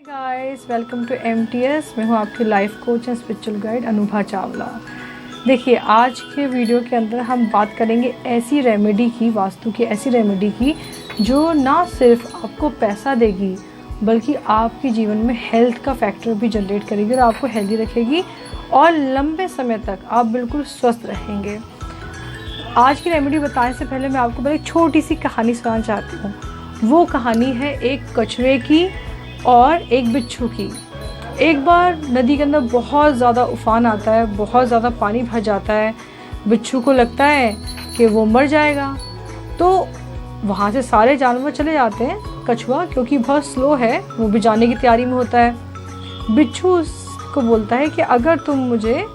Guys, welcome to MTS। मैं हूँ आपकी life coach and spiritual guide Anubha Chawla. देखिए, आज के वीडियो के अंदर हम बात करेंगे ऐसी रेमेडी की, वास्तु की ऐसी रेमेडी की जो ना सिर्फ आपको पैसा देगी बल्कि आपके जीवन में हेल्थ का फैक्टर भी जनरेट करेगी और आपको हेल्दी रखेगी और लंबे समय तक आप बिल्कुल स्वस्थ रहेंगे। आज की रेमेडी बताने से पहले मैं आपको एक छोटी सी कहानी सुनाना चाहती हूँ। वो कहानी है एक कछुए की और एक बिच्छू की। एक बार नदी के अंदर बहुत ज़्यादा उफान आता है, बहुत ज़्यादा पानी भर जाता है। बिच्छू को लगता है कि वो मर जाएगा, तो वहाँ से सारे जानवर चले जाते हैं। कछुआ क्योंकि बहुत स्लो है, वो भी जाने की तैयारी में होता है। बिच्छू उसको बोलता है कि अगर तुम मुझे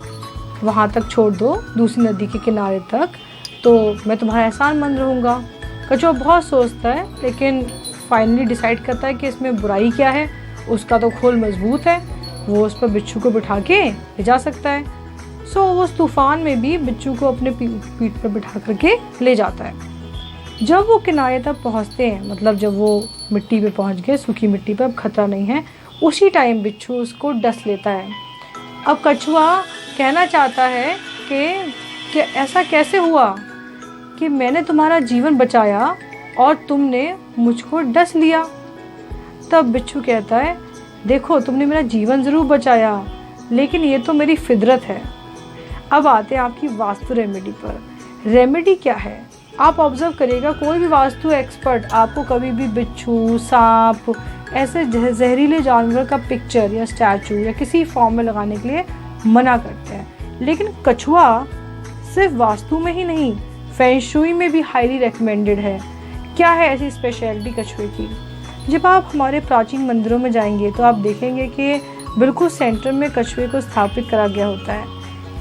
वहाँ तक छोड़ दो, दूसरी नदी के किनारे तक, तो मैं तुम्हारा एहसानमंद रहूँगा। कछुआ बहुत सोचता है लेकिन फाइनली डिसाइड करता है कि इसमें बुराई क्या है। उसका तो खोल मजबूत है, वो उस पर बिच्छू को बिठा के ले जा सकता है। सो वो उस तूफान में भी बिच्छू को अपने पीठ पर बिठा करके ले जाता है। जब वो किनारे तक पहुंचते हैं, मतलब जब वो मिट्टी पे पहुंच गए, सूखी मिट्टी पे, अब खतरा नहीं है, उसी टाइम बिच्छू उसको डस लेता है। अब कछुआ कहना चाहता है कि ऐसा कैसे हुआ कि मैंने तुम्हारा जीवन बचाया और तुमने मुझको डस लिया। तब बिच्छू कहता है, देखो तुमने मेरा जीवन ज़रूर बचाया लेकिन ये तो मेरी फितरत है। अब आते हैं आपकी वास्तु रेमेडी पर। रेमेडी क्या है आप ऑब्जर्व करिएगा। कोई भी वास्तु एक्सपर्ट आपको कभी भी बिच्छू, सांप, ऐसे जहरीले जानवर का पिक्चर या स्टैचू या किसी फॉर्म में लगाने के लिए मना करते हैं, लेकिन कछुआ सिर्फ वास्तु में ही नहीं, फेंग शुई में भी हाईली रिकमेंडेड है। क्या है ऐसी स्पेशलिटी कछुए की? जब आप हमारे प्राचीन मंदिरों में जाएंगे तो आप देखेंगे कि बिल्कुल सेंटर में कछुए को स्थापित करा गया होता है।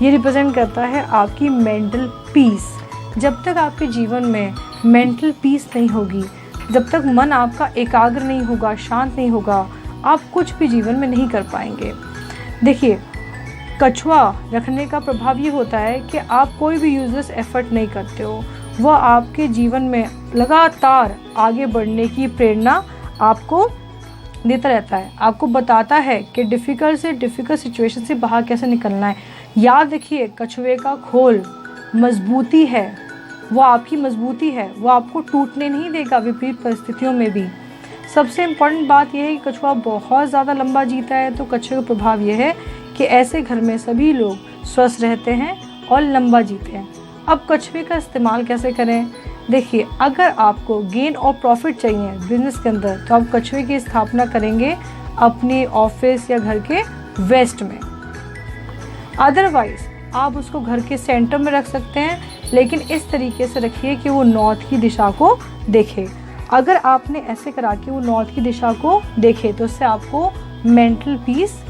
ये रिप्रेजेंट करता है आपकी मेंटल पीस। जब तक आपके जीवन में मेंटल पीस नहीं होगी, जब तक मन आपका एकाग्र नहीं होगा, शांत नहीं होगा, आप कुछ भी जीवन में नहीं कर पाएंगे। देखिए, कछुआ रखने का प्रभाव ये होता है कि आप कोई भी यूजलेस एफर्ट नहीं करते हो। वह आपके जीवन में लगातार आगे बढ़ने की प्रेरणा आपको देता रहता है, आपको बताता है कि डिफ़िकल्ट से डिफ़िकल्ट सिचुएशन से बाहर कैसे निकलना है। याद रखिए, कछुए का खोल मजबूती है, वो आपकी मजबूती है, वो आपको टूटने नहीं देगा विपरीत परिस्थितियों में भी। सबसे इम्पॉर्टेंट बात यह है कि कछुआ बहुत ज़्यादा लंबा जीता है, तो कछुए का प्रभाव यह है कि ऐसे घर में सभी लोग स्वस्थ रहते हैं और लंबा जीते हैं। अब कछुए का इस्तेमाल कैसे करें? देखिए, अगर आपको गेन और प्रॉफिट चाहिए बिजनेस के अंदर, तो आप कछुए की स्थापना करेंगे अपने ऑफिस या घर के वेस्ट में। अदरवाइज आप उसको घर के सेंटर में रख सकते हैं, लेकिन इस तरीके से रखिए कि वो नॉर्थ की दिशा को देखे। अगर आपने ऐसे करा के वो नॉर्थ की दिशा को देखे तो उससे आपको मेंटल पीस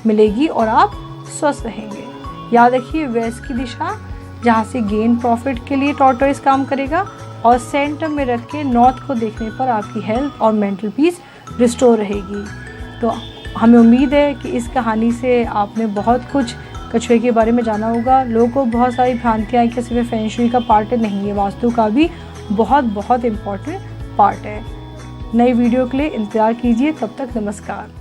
मिलेगी और आप स्वस्थ रहेंगे। याद रखिए, वेस्ट की दिशा जहाँ से गेन प्रॉफिट के लिए टॉर्टोइस काम करेगा, और सेंटर में रख के नॉर्थ को देखने पर आपकी हेल्थ और मेंटल पीस रिस्टोर रहेगी। तो हमें उम्मीद है कि इस कहानी से आपने बहुत कुछ कछुए के बारे में जाना होगा। लोगों को बहुत सारी भ्रांतियाँ हैं कि सिर्फ फेंग शुई का पार्ट नहीं है, वास्तु का भी बहुत इम्पोर्टेंट पार्ट है। नई वीडियो के लिए इंतज़ार कीजिए। तब तक नमस्कार।